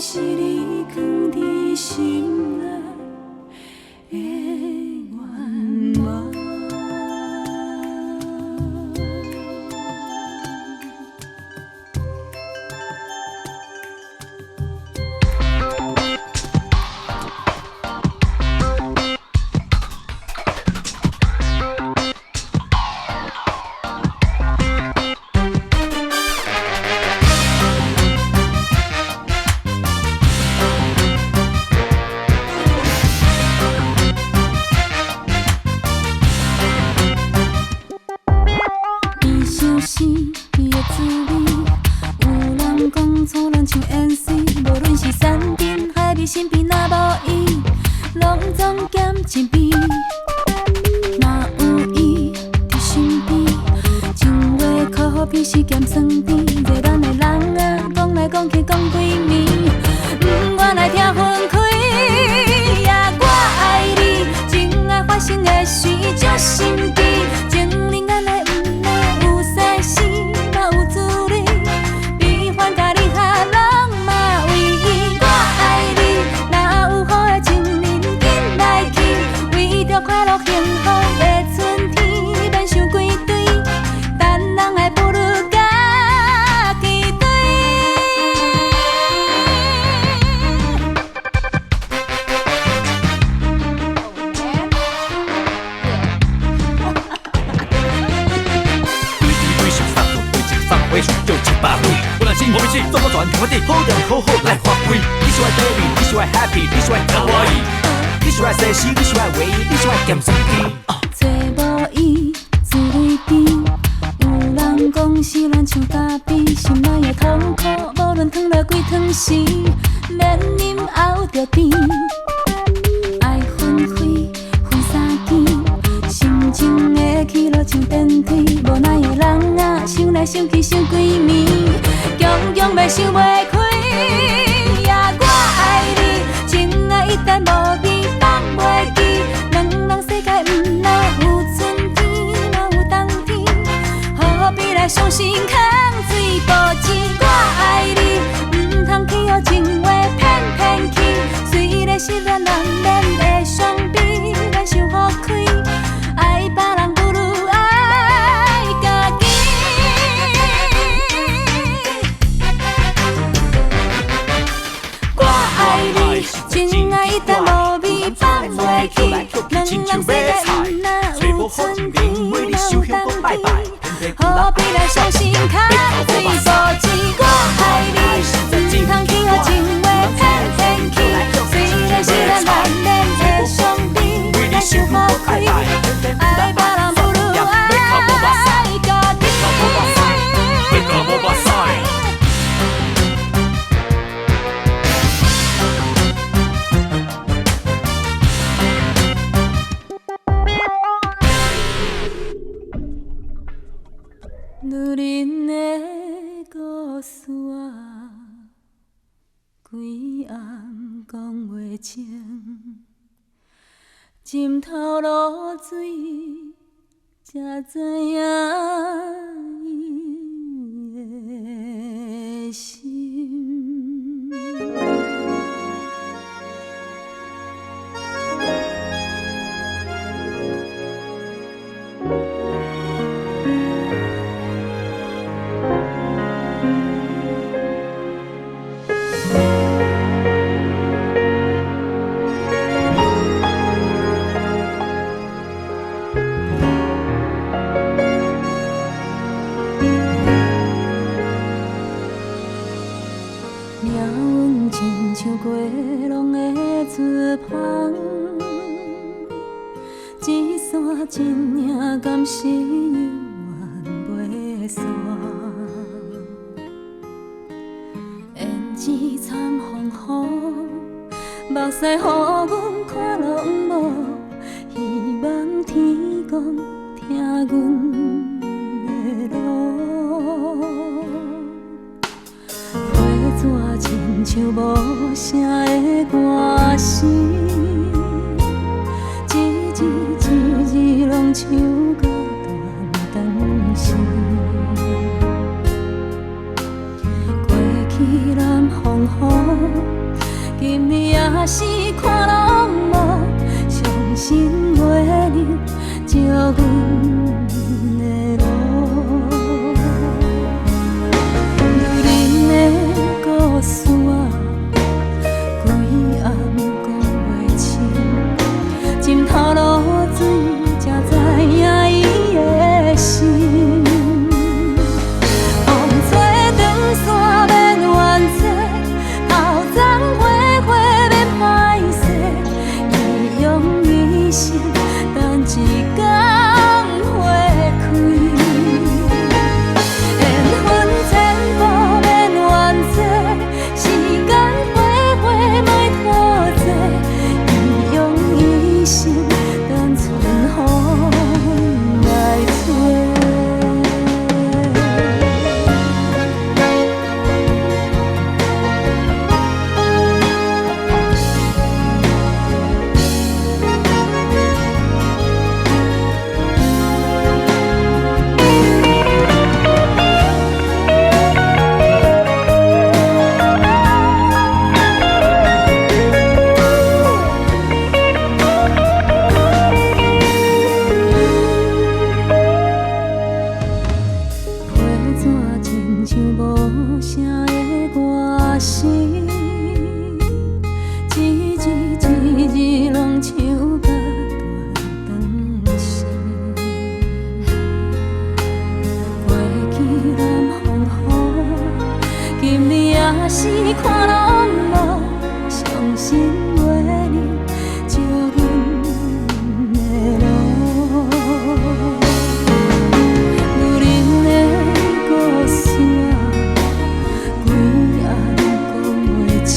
是你藏伫。你心内的愿望。身边若无伊，拢总减一边。若有伊伫身边，情话可好比是咸酸甜。做咱的人啊，讲来讲去讲几暝，我来听分开。呀，我爱你，真爱发生的事足心机，情冷眼的毋奈有世事，嘛有滋味，比反甲你哈拢嘛为伊。我爱你。快乐幸福的春天，免想几堆，等人的不如家己对。对手上路，对情放尾数就100岁。不能心我们去做不转，我得好人好好来发挥。你喜欢 baby， 你喜欢 happy， 你喜欢卡哇伊。你喜欢西施，你喜欢唯一，你喜欢咸酸甜。做无伊，滋味甜。有人讲是咱像咖啡，心内的痛苦，无论烫了几汤时，免饮熬着甜。爱分开，分三更，心情的起落像电梯。无奈的人啊，想来想去想几暝，强强要想袂开。呀，我爱你，情爱一旦无味。袂记，两人世界毋若有春天，嘛有冬天，何必来伤心空水无钱？我爱你，毋通去予情话骗骗去，虽然失恋人免会伤悲，咱想好开，爱别人不如爱家己。我爱你，情爱一旦无味。放袂去，两人世界毋若有春天，嘛有冬天，何必来伤心空水无钱？我爱你，毋通去予情话骗骗去，虽然是咱难免会伤悲，咱想好开，爱别人不如爱家己。女人的故事啊，规暗讲袂清，浸透露水，才知影伊的心。像过拢会出芳，一线真领敢是有缘袂散。胭脂惨风雨，目屎予阮看拢无，希望天公听阮的路。纸亲像无声的歌声，一字一字拢唱到断肠时。过去南风雨，今日也是看拢无，伤心月亮照阮的路。女人的故事啊，规暗讲袂清，浸透露水才知影伊的心。风吹长线免怨嗟，头鬃花花免歹势，伊用一生等一天花开。缘分千步免怨嗟，时间花花莫拖济，伊用一生等春风来吹。是看拢无，伤心月亮照阮的路。女人的故事啊，规暗讲袂清，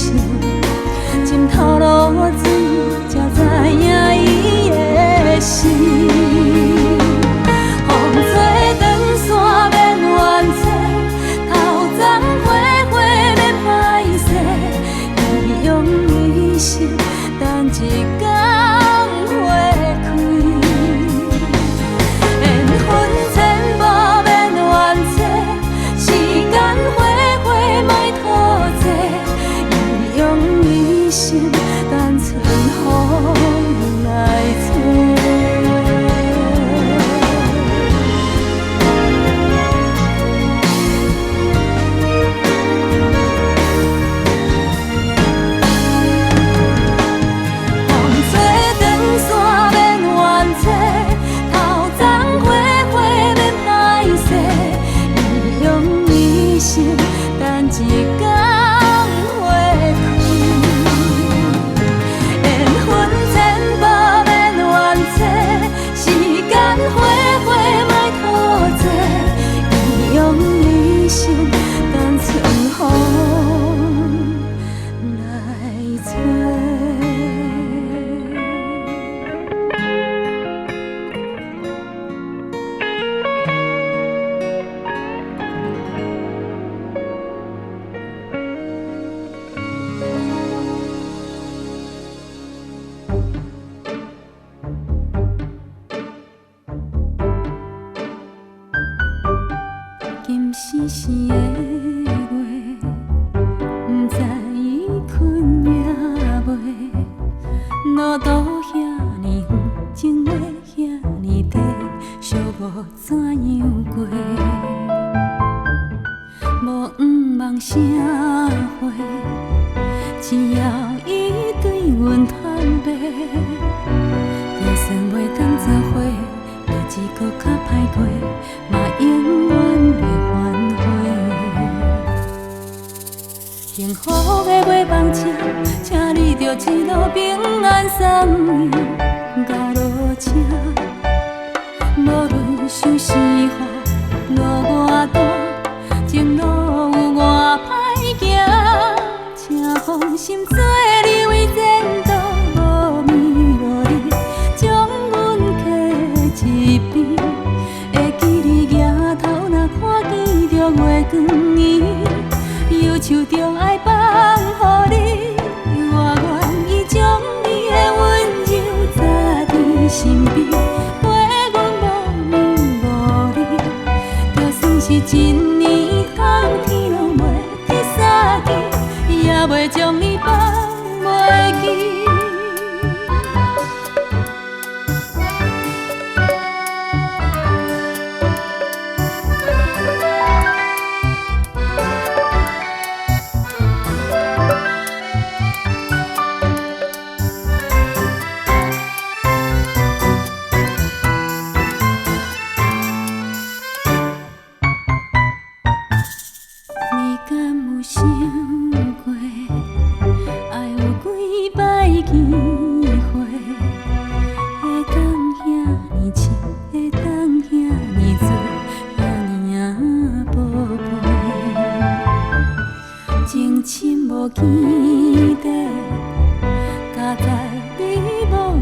浸透露水才知影伊的心。风吹长线免怨嗟，头鬃花花免歹势，伊用一生等一天花开。缘分千步免怨嗟，时间花花莫拖济，伊用一生等春风来吹。金丝丝的月，不知伊困也袂。路途遐尼远，情话遐尼短，寂寞怎样过？无黄望啥花，只要伊对阮坦白。就算袂当作伙，日子搁较歹过，嘛永远袂反悔。幸福的月光车，请你着一路平安送伊到路车。无论想是雨，路偌大，情路有偌歹行，请放心做你为前途无眠无日，将阮客一边。会记你额头若看见着月光圆，忧愁着爱放予你，我愿意将你的温柔扎伫身边，陪阮无眠无日。就算是一年冬天拢袂去相见，也袂将你放。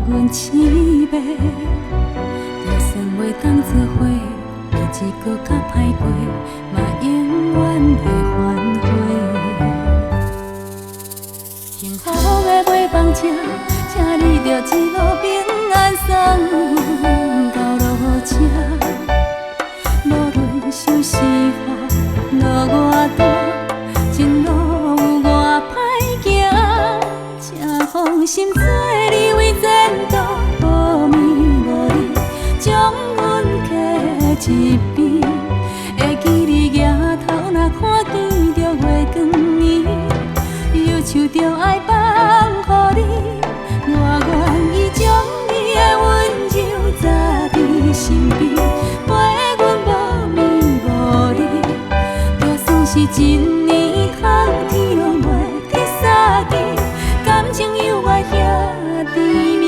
阮痴迷，就算袂当作伙，日子搁较歹过，嘛永远袂反悔。幸福的陪伴者，请你着一路平安送到路车。无论受是雨落偌大，前路有偌歹行，请放心做你为前途，无眠无你，将阮客一边。会记你举头，若看见着月光暝，忧愁着爱放予你。我愿意将你的温柔扎伫身边，陪阮无眠无离。就算是一年空，天拢袂去相见，感情犹原遐甜蜜。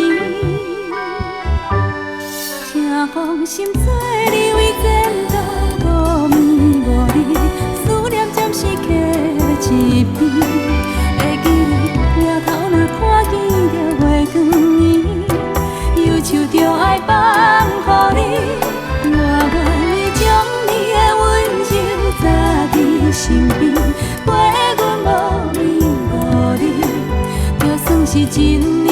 请放心做你为前途，无眠无离，思念暂时搁一边。会记你抬头若看见着月光暝，忧愁着爱放予你。我愿意将你的温柔扎伫身边，陪阮无眠无离。就算是一年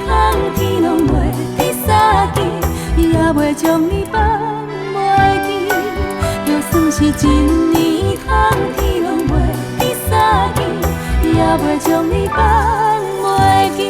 空，天拢袂去相见，也袂将你放袂记。就算是一年空，天拢袂去相见，也袂将你放袂记。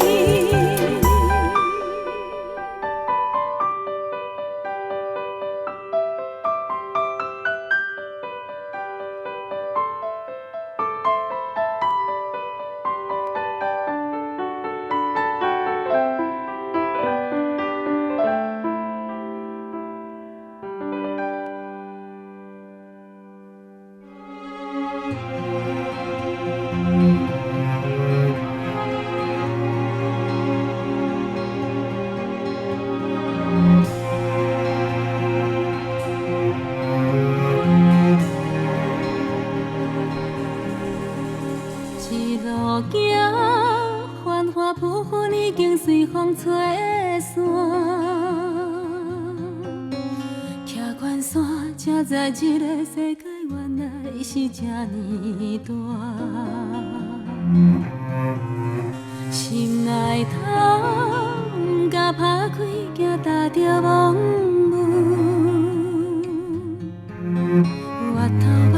一路行，繁华浮云已经随风吹散。徛悬山，才知这个世界原来是这呢大。心内头，甲打开，惊踏着梦雾。月头梦，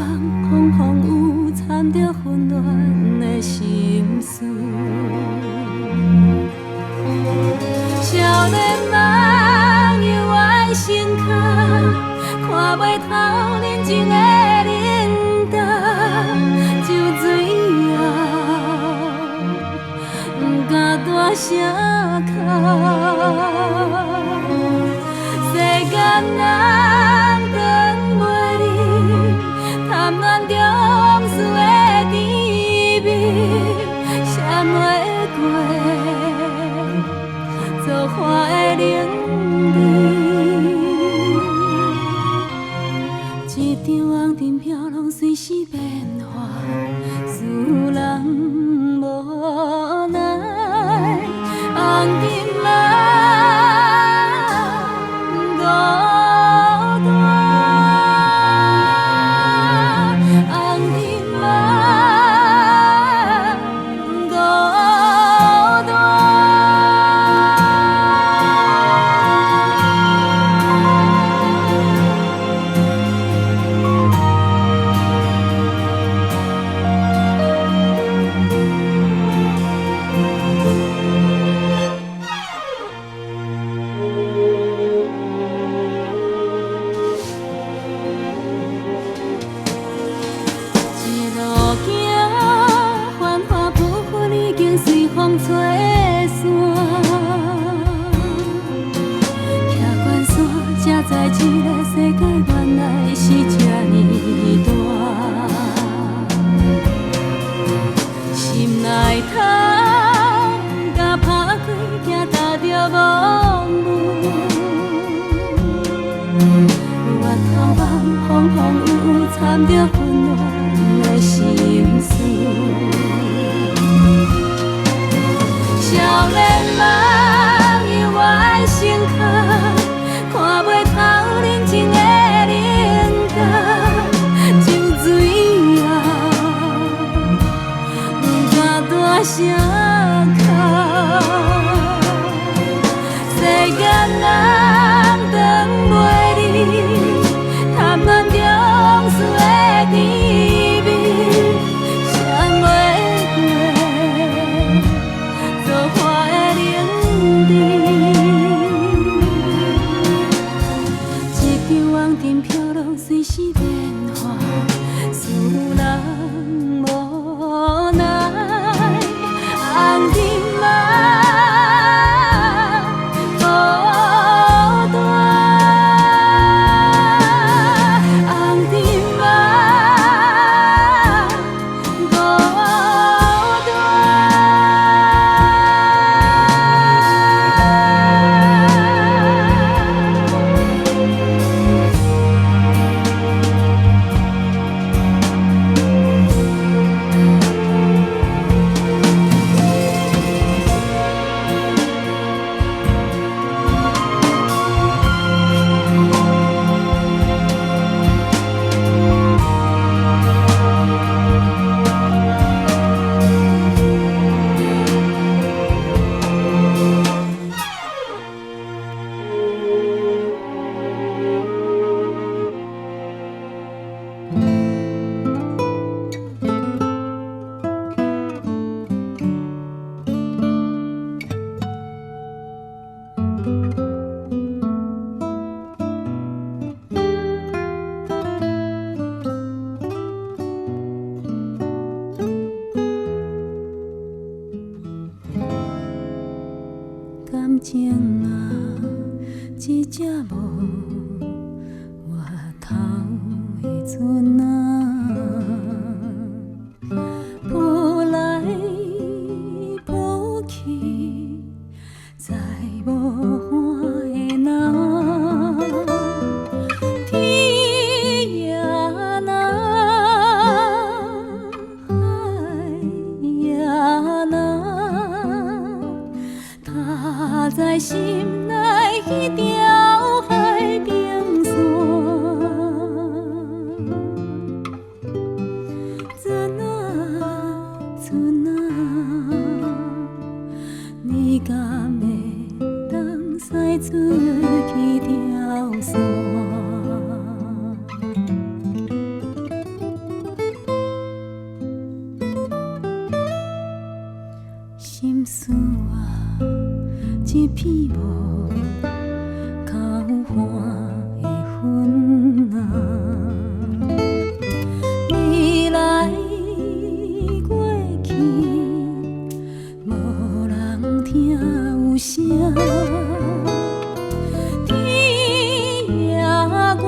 风风有掺着混乱的心事。少年梦，犹爱身躯，看袂透人情的冷淡，酒醉后，不敢大声哭。世间人长袂离，贪恋着往事的甜蜜，闪袂过作花的冷丽。一张红尘飘拢随时变化，使人无奈。红尘梦。掺着混乱的心思，少年梦犹原感情啊，一只无回头的船啊，浮来浮去，再无岸的人。天也蓝，海也蓝。踏在心内迄条海平线，船啊船啊，你敢会当驶出去条线？心事啊，一片无交换的云啊，未来过去，无人听有声。天也寒，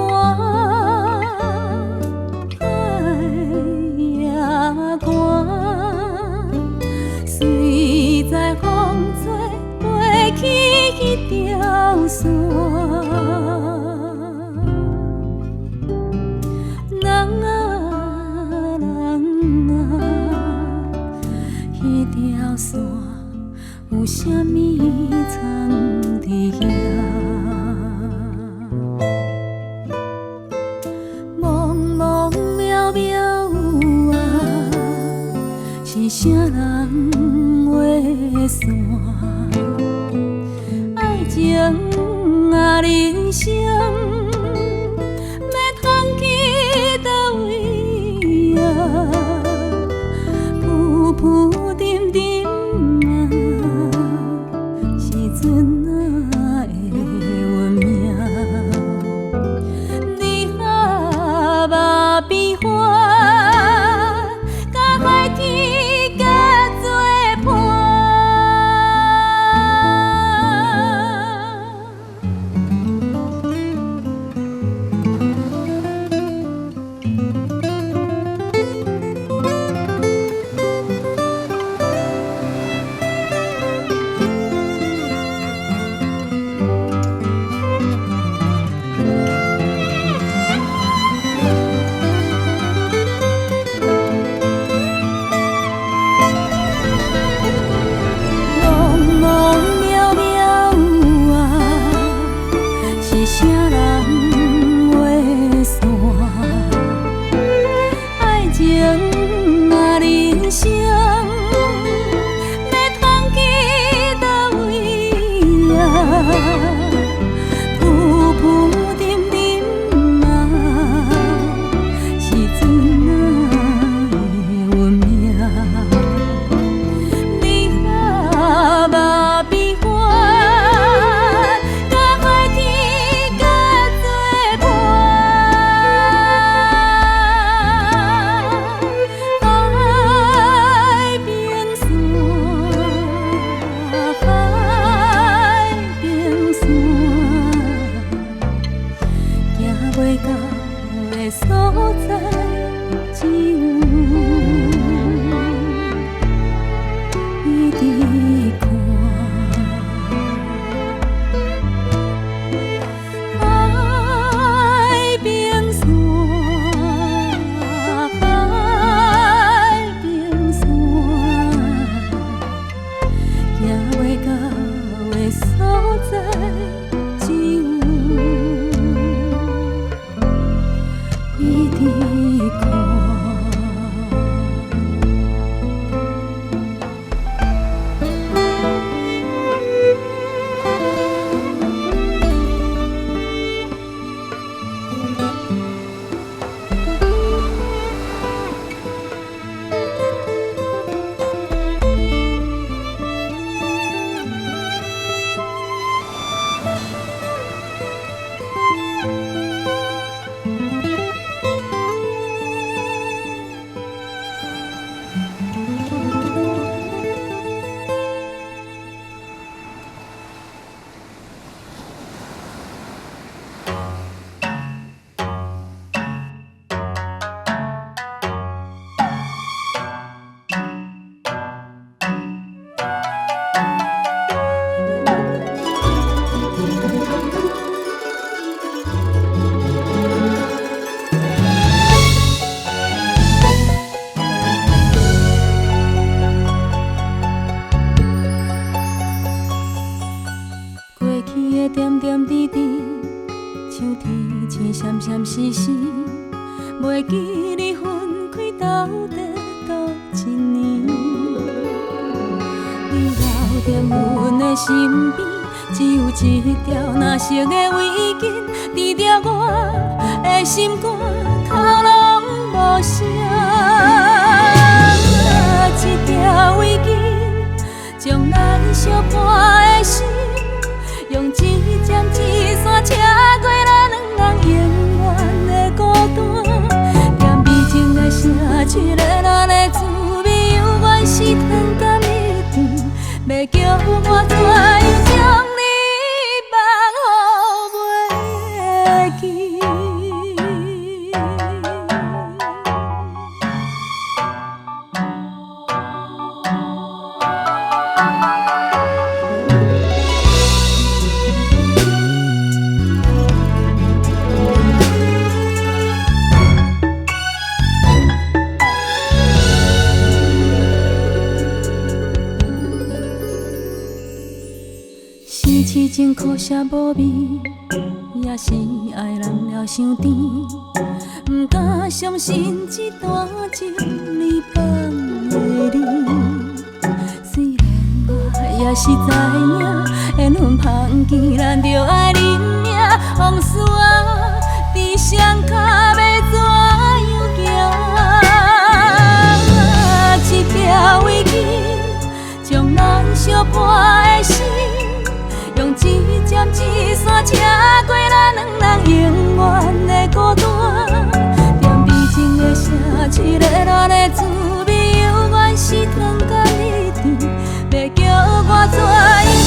海也寒，随在风吹飞去迄条线。人啊人啊，迄条线有啥物藏伫遐？茫茫渺渺啊，是啥人画线？爱情啊，人生要通去倒位啊？浮浮沉沉啊，是船啊的运命。你下目变幻，甲海天结做伴。茫茫渺渺啊，是啥人画线？爱情啊，人生要通去倒位啊？浮浮沉沉啊，是船啊的运命。你下目变幻，甲海天结做伴。海平线，海平线，行袂到的所在，只有伊伫看。海平线，海平线，行袂到的所在，只有伊伫看。会点点滴滴，像天星闪闪烁烁，袂记你分开到底多一年。你留在阮的身边，只有一条蓝色的围巾，织着我的心肝，头拢无声。一条围巾，将咱相伴的心，用一针一线车过咱两人永远的孤单。甜美情的声，吹热咱的滋味，犹原是糖甲蜜糖。要叫我怎样将你放乎袂记？痴情苦涩无味，也是爱人了伤甜。不敢相信这段情你放的你，虽然我也是知影，缘分芳见，咱就爱认命。往事啊，伫双脚要怎样行？一条围巾，将咱相伴的心，用一针一线车过咱两人永远的孤单。甜美情的声，吹热咱的滋味，犹原是糖甲蜜甜。要叫我怎样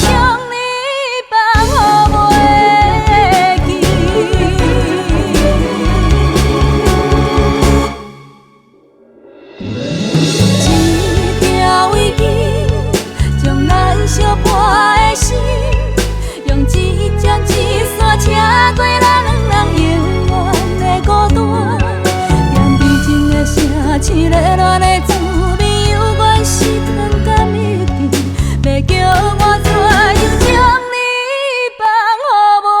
将你放乎袂记？一条围巾，将咱相伴的心，用一针一线车过咱两人永远的孤单。甜美情的声，吹热咱的滋味，犹原是糖甲蜜甜。要叫我怎样将你放乎袂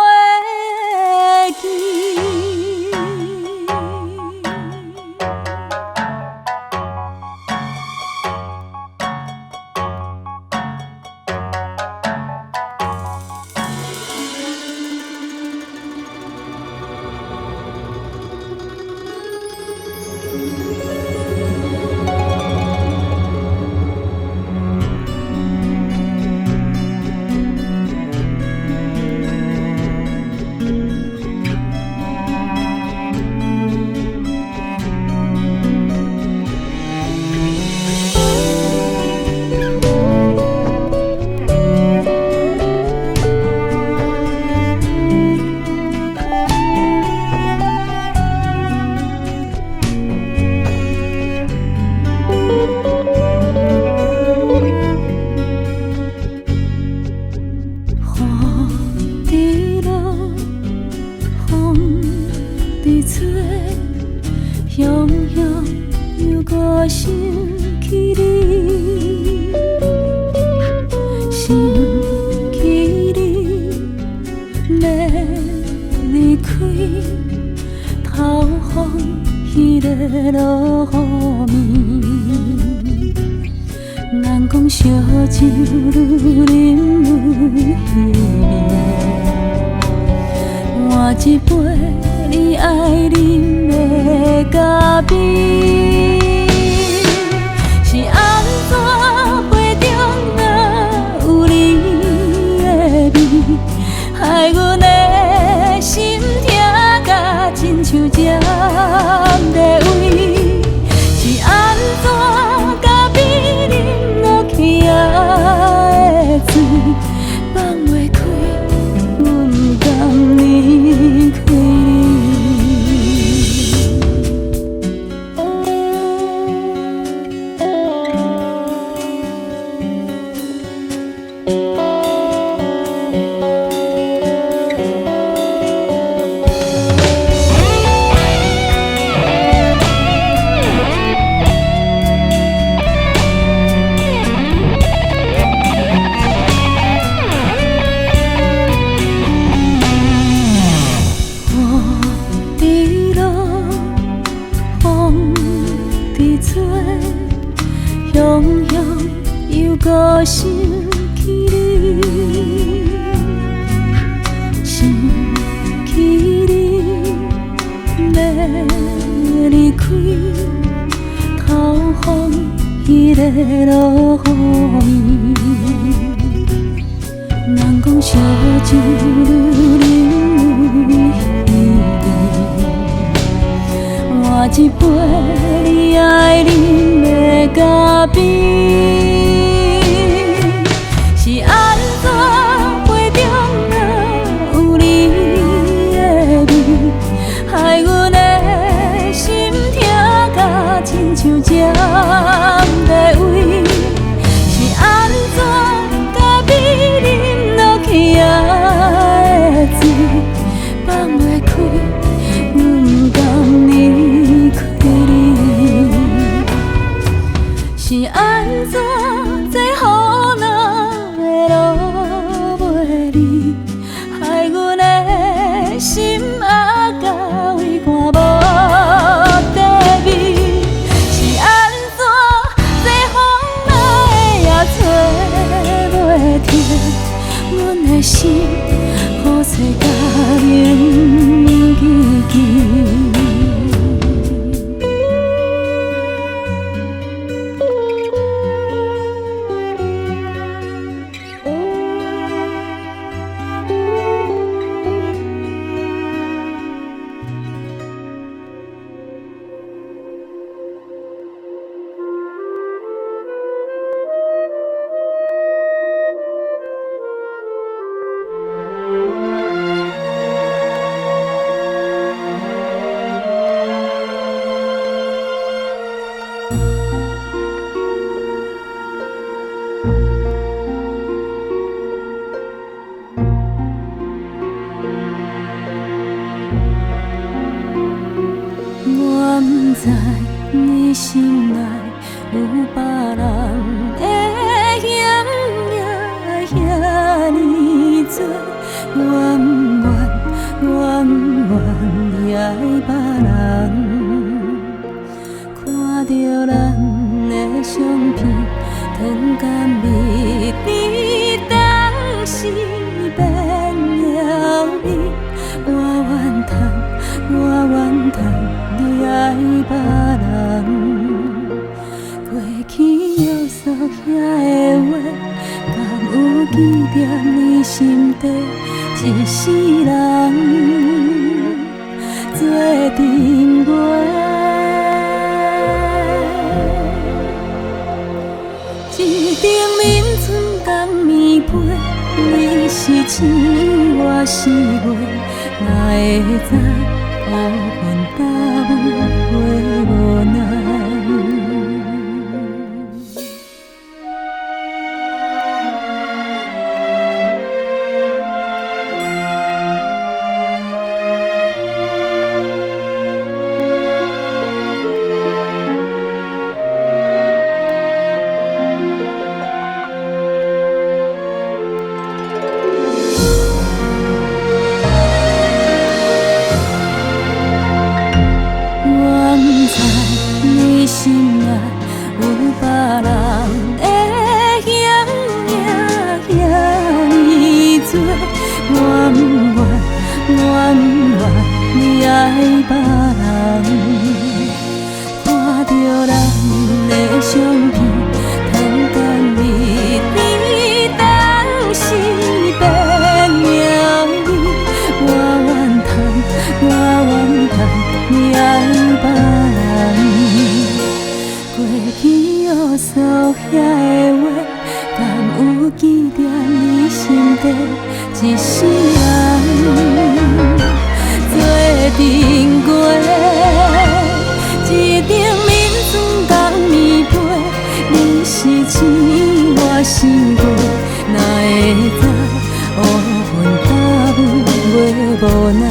记？雄雄又我想起你，想起你要离开，透风彼个落雨暝，人讲烧酒愈啉愈稀微，换一杯你爱啉的咖啡，是安怎杯中若有你的味，害阮的心痛甲亲像针在位，是安怎咖啡啉落去的醉，放袂开，阮不甘离开你。一个落雨暝，人讲烧酒愈啉愈味，换一杯你爱啉的咖啡。是安怎杯中若有你的味，害阮的心痛甲亲像针在位。是安怎咖啡啉落去爱的醉，放袂开，阮不甘离开你。是安怎这雨若会落袂离，害阮的心啊甲胃肝无地味。是安怎这风若会也吹袂停，阮的心雨水甲冷记记。我不知你心内有别人的嫌也遐尼多，我不愿也爱别人看着咱的相片，糖甘蜜甜，当时变了味。我怨叹你爱别人，过去约束遐的话，敢有记在你心底？一世人做阵月，一顶眠春甘暝被，你是星，我是月，哪会知？乌云搭雾，话无奈。你心内有别人的嫌也遐尼多，我不愿你爱别人，看着咱的相片，糖甘蜜甜，当时变了味。我怨叹你爱别人。过去约束遐的话，敢有记在你心底？一世人做阵月，一顶眠春甘暝被，你是星，我是月，哪会知乌云搭雾，话无奈。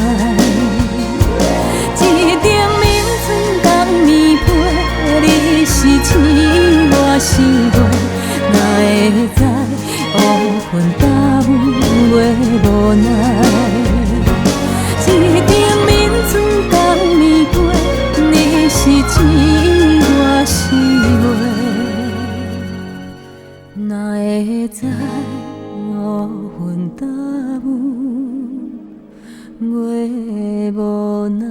一顶眠春甘暝被，你是星，我是月，哪会知乌云搭雾，话无奈。一顶眠春甘暝被，你是星，我是月，哪会知乌云搭雾，话无奈。